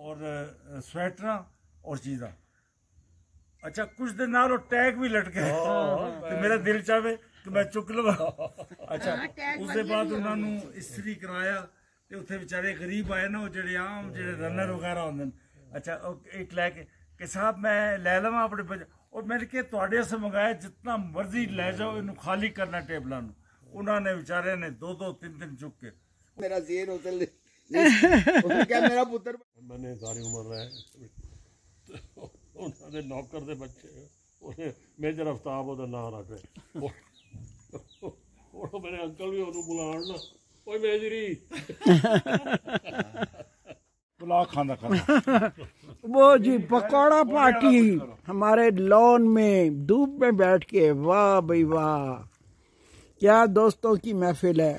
और स्वेटर और चीज़ा। अच्छा कुछ दिन नाल टैग भी लटके तो मेरा दिल चाहे कि मैं चुक लवा। अच्छा उसके बाद उन्होंने इस्त्री कराया तो उत्थे बेचारे गरीब आए ना, वो जेडे आम जेडे रनर वगैरह होंगे। अच्छा एक लैके कि साहब मैं लै लवा अपने बच्चे, और मैंने कहा तुहाडे से मंगाया जितना मर्जी लै जाओ, इनू खाली करना टेबलों। उन्होंने बेचारे ने 2-2 3-3 चुक के मेरा जेर होटल क्या मेरा पुत्र मैंने सारी उम्र रहे उन्होंने नौकर दे बच्चे मेजर अफ्ताब ओदा नाम रखे मेरे अंकल भी ओनू बुलाण ना, ओए मेजरी पुलाव खाना खाना। वो जी पकौड़ा पार्टी हमारे लॉन में धूप में बैठ के, वाह भाई वाह, क्या दोस्तों की महफिल है,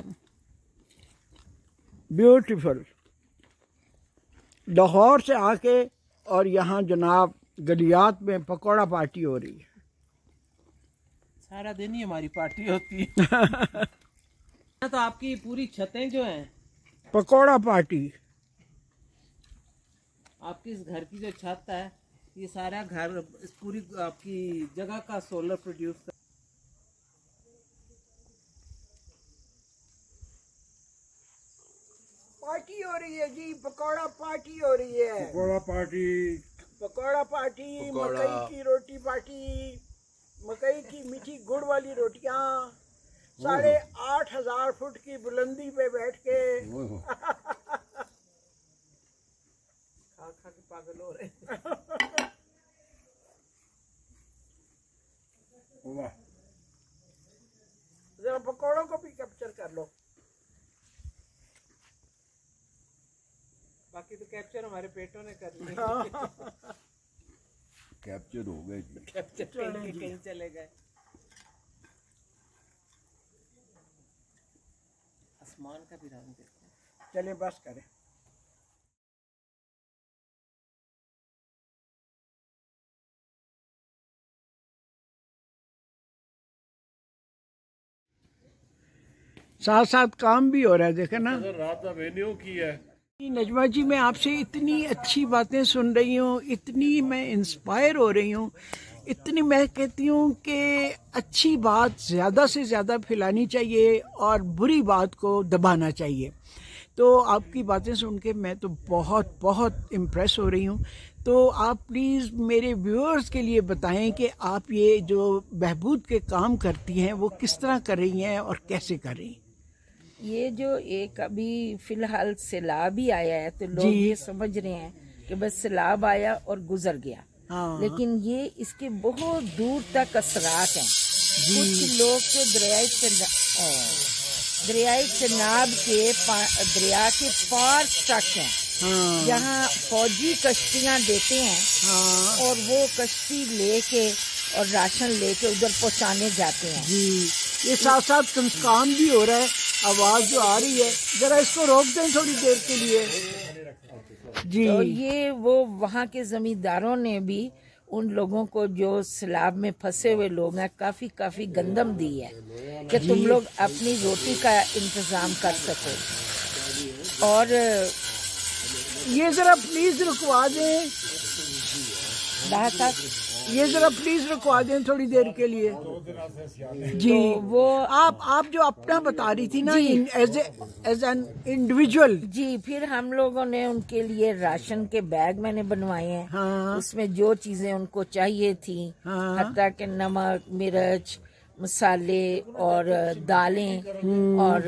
ब्यूटीफुल। लाहौर से आके और यहाँ जनाब गलियात में पकौड़ा पार्टी हो रही है। सारा दिन ही हमारी पार्टी होती है। तो आपकी पूरी छतें जो हैं पकौड़ा पार्टी, आपकी इस घर की जो छत है, ये सारा घर इस पूरी आपकी जगह का सोलर प्रोड्यूस कर। पार्टी हो रही है जी, पकौड़ा पार्टी हो रही है। पकौड़ा पार्टी, पकौड़ा पार्टी, मकई की रोटी पार्टी, मकई की मीठी गुड़ वाली रोटियां, 8,500 फुट की बुलंदी पे बैठ के खा खा के पागल हो रहे। जरा पकौड़ों को भी कैप्चर कर लो। बाकी तो कैप्चर हमारे पेटों ने कर लिया। कैप्चर हो गए जी, कैप्चर कहीं चले गए। आसमान का भी रंग देखो। चले बस करें। साथ साथ काम भी हो रहा है, देखे ना। रात का वेन्यू की है। नजमा जी, मैं आपसे इतनी अच्छी बातें सुन रही हूँ, इतनी मैं इंस्पायर हो रही हूँ, इतनी मैं कहती हूँ कि अच्छी बात ज़्यादा से ज़्यादा फैलानी चाहिए और बुरी बात को दबाना चाहिए। तो आपकी बातें सुन के मैं तो बहुत बहुत इम्प्रेस हो रही हूँ। तो आप प्लीज़ मेरे व्यूअर्स के लिए बताएं कि आप ये जो बहबूद के काम करती हैं वो किस तरह कर रही हैं और कैसे कर रही हैं। ये जो एक अभी फिलहाल सैलाब ही आया है तो लोग ये समझ रहे हैं कि बस सैलाब आया और गुजर गया। हाँ। लेकिन ये इसके बहुत दूर तक असरात हैं। कुछ लोग तो दरियाई चनाब के दरिया के पार तक हैं। हाँ। जहाँ फौजी कश्तियाँ देते हैं। हाँ। और वो कश्ती लेके और राशन लेके उधर पहुँचाने जाते हैं। जी, ये साथ साथ काम भी हो रहा है। आवाज जो आ रही है, जरा इसको रोक दें थोड़ी देर के लिए। जी। तो ये वो वहाँ के जमींदारों ने भी उन लोगों को जो सैलाब में फंसे हुए लोग हैं काफी गंदम दी है कि तुम लोग अपनी रोटी का इंतजाम कर सको। और ये जरा प्लीज रुकवा दें, ये जरा प्लीज रुकवा दें थोड़ी देर के लिए। जी। तो वो आप जो अपना बता रही थी ना, एज एन इंडिविजुअल। जी, फिर हम लोगों ने उनके लिए राशन के बैग मैंने बनवाए हैं। हाँ। उसमें जो चीजें उनको चाहिए थी, हाँ। हत्ता के नमक, मिर्च, मसाले और दालें और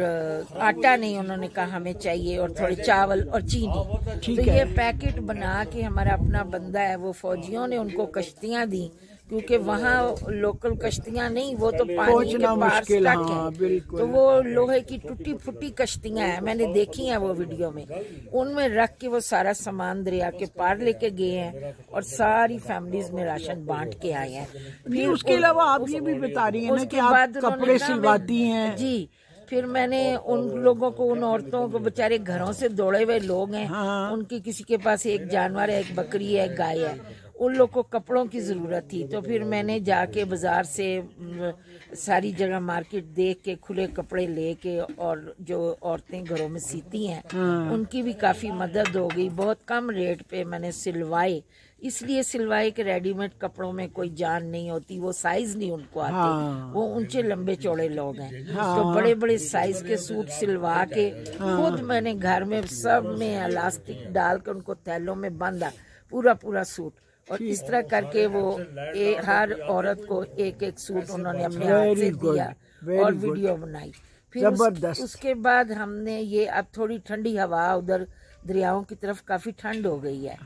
आटा नहीं, उन्होंने कहा हमें चाहिए, और थोड़े चावल और चीनी। तो ये पैकेट बना के हमारा अपना बंदा है, वो फौजियों ने उनको कश्तियां दी, क्योंकि वहाँ लोकल कश्तियां नहीं, वो तो पानी के पार स्टक हैं। तो वो लोहे की टूटी फूटी कश्तियां हैं, मैंने देखी हैं वो वीडियो में। उनमें रख के वो सारा सामान दरिया के पार लेके गए हैं और सारी फैमिलीज में राशन बांट के आए हैं। फिर उसके अलावा आप ये भी बता रही हैं ना कि आप कपड़े सिलवाती हैं। जी। फिर मैंने उन लोगों को, उन औरतों को, बेचारे घरों से दौड़े हुए लोग हैं। हाँ। उनकी किसी के पास एक जानवर है, एक बकरी है, एक गाय है, उन लोग को कपड़ों की ज़रूरत थी, तो फिर मैंने जाके बाज़ार से सारी जगह मार्केट देख के खुले कपड़े लेके, और जो औरतें घरों में सीती हैं उनकी भी काफ़ी मदद हो गई। बहुत कम रेट पे मैंने सिलवाए, इसलिए सिलवाए कि रेडीमेड कपड़ों में कोई जान नहीं होती, वो साइज नहीं उनको आते। वो ऊंचे लंबे चौड़े लोग हैं, तो बड़े बड़े साइज के सूट सिलवा के खुद मैंने घर में सब में इलास्टिक डाल के उनको थैलों में बांधा, पूरा सूट। और इस तरह करके वो हर औरत को एक एक सूट उन्होंने अपने हाथ से दिया और वीडियो बनाई। फिर उसके बाद हमने ये, अब थोड़ी ठंडी हवा, उधर दरियाओं की तरफ काफी ठंड हो गई है,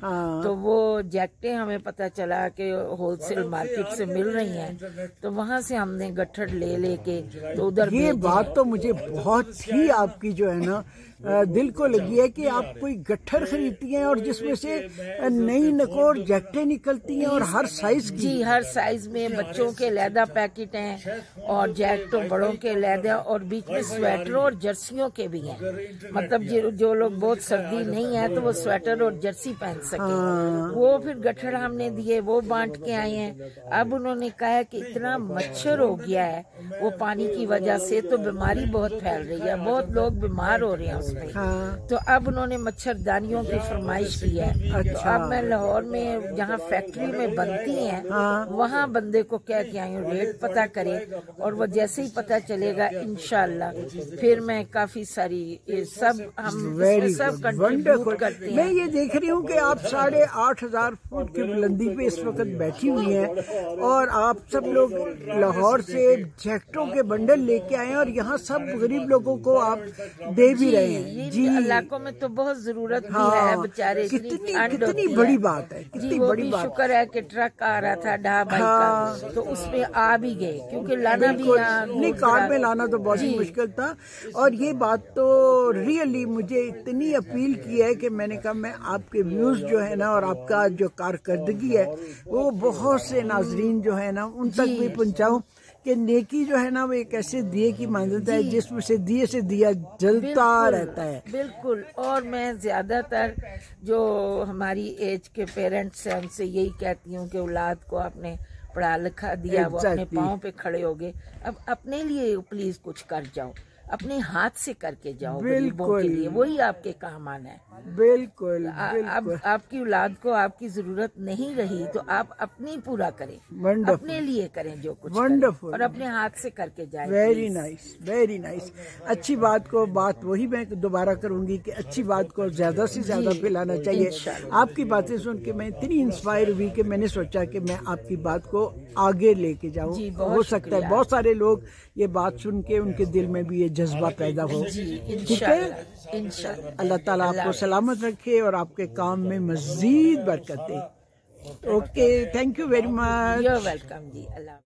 तो वो जैकेटें हमें पता चला कि होलसेल मार्केट से मिल रही हैं, तो वहाँ से हमने गट्ठर ले लेके तो उधर। ये बात तो मुझे बहुत ही आपकी जो है ना दिल को लगी है कि आप कोई गट्ठर खरीदती हैं और जिसमें से नई नकोर जैकेटें निकलती हैं और हर साइज की। जी, हर साइज में बच्चों के लहदा पैकेट हैं और जैकेटों बड़ों के लहदा, और बीच में स्वेटरों और जर्सियों के भी हैं। मतलब जो लोग बहुत सर्दी नहीं है तो वो स्वेटर और जर्सी पहन सके, वो फिर गट्ठर हमने दिए, वो बांट के आए हैं। अब उन्होंने कहा है कि इतना मच्छर हो गया है वो पानी की वजह से, तो बीमारी बहुत फैल रही है, बहुत लोग बीमार हो रहे हैं। तो अब उन्होंने मच्छरदानियों की फरमाइश की है। तो अब मैं लाहौर में जहाँ फैक्ट्री में बनती हैं वहाँ बंदे को कह के आई हूँ रेट पता करे, और वो जैसे ही पता चलेगा इंशाल्लाह फिर मैं काफी सारी सब सब कंट्रीब्यूट करते हैं। मैं ये देख रही हूँ कि आप 8,500 फुट की बुलंदी पे इस वक्त बैठी हुई हैं और आप सब लोग लाहौर से जैकेटों के बंडल लेके आए हैं और यहाँ सब गरीब लोगों को आप दे भी रहे हैं। जी, इलाकों में तो बहुत जरूरत भी है बेचारे, कितनी बड़ी बात है, कितनी बड़ी बात। शुक्र है कि ट्रक आ रहा था ढा भाई का, तो उसमें आ भी गए, क्योंकि लाना भी नहीं, कार में लाना तो बहुत ही मुश्किल था। और ये बात तो रियली मुझे इतनी अपील की है कि मैंने कहा मैं आपके व्यूज जो है ना और आपका जो कारकर्दगी है वो बहुत से नाजरीन जो है ना उन तक भी पहुँचाऊँ कि नेकी जो है ना वो एक ऐसे दिए की मानत है जिसमें से दिए से दिया जलता रहता है। बिल्कुल। और मैं ज्यादातर जो हमारी एज के पेरेंट्स हैं उनसे यही कहती हूँ कि औलाद को आपने पढ़ा लिखा दिया, वो अपने पाँव पे खड़े हो गए, अब अपने लिए प्लीज कुछ कर जाओ, अपने हाथ से करके जाओ गरीबों के लिए, वही आपके काम आना है। बिल्कुल। अब आपकी औलाद को आपकी जरूरत नहीं रही तो आप अपनी पूरा करें, अपने लिए करें जो कुछ वंडरफुल, और अपने हाथ से करके जाए। Very nice, very nice. अच्छी बात को बात वही मैं दोबारा करूंगी कि अच्छी बात को ज्यादा से ज्यादा फैलाना चाहिए। आपकी बातें सुन के मैं इतनी इंस्पायर हुई कि मैंने सोचा कि मैं आपकी बात को आगे लेके जाऊं। हो सकता है बहुत सारे लोग ये बात सुन के उनके दिल में भी ये जज्बा पैदा हो। ठीक है, अल्लाह ताला आपको सलामत रखे और आपके काम में मजीद बरकत दे। Okay, thank you very much. You are welcome ji. Allah.